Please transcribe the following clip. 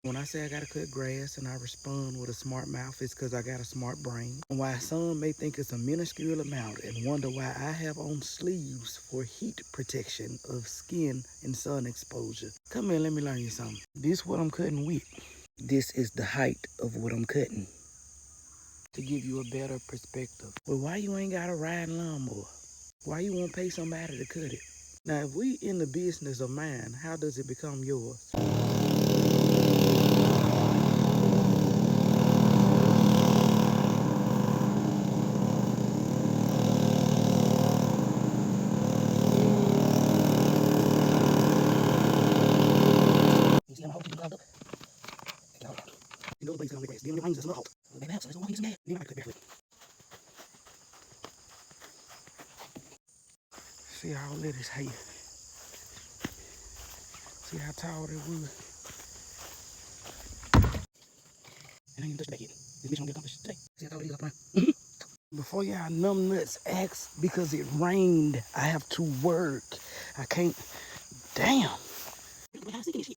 When I say I gotta cut grass and I respond with a smart mouth, it's because I got a smart brain. And why some may think it's a minuscule amount and wonder why I have on sleeves for heat protection of skin and sun exposure. Come here, let me learn you something. This what I'm cutting with. This is the height of what I'm cutting to give you a better perspective. But why you ain't got a riding lawnmower? Why you won't pay somebody to cut it? Now, if we in the business of mine, how does it become yours? You see, I'm holding clogged up. You know the place gonna get grass. Then the rains is a little hot. Baby, so let's go get some gas. Then I cut barefoot. See all of this hay. See how tall that wood. And I ain't even touched back yet. This mission gonna get accomplished today. See how tall it is up there. Before y'all numb nuts ask, because it rained, I have to work. I can't. Damn. How sick is she?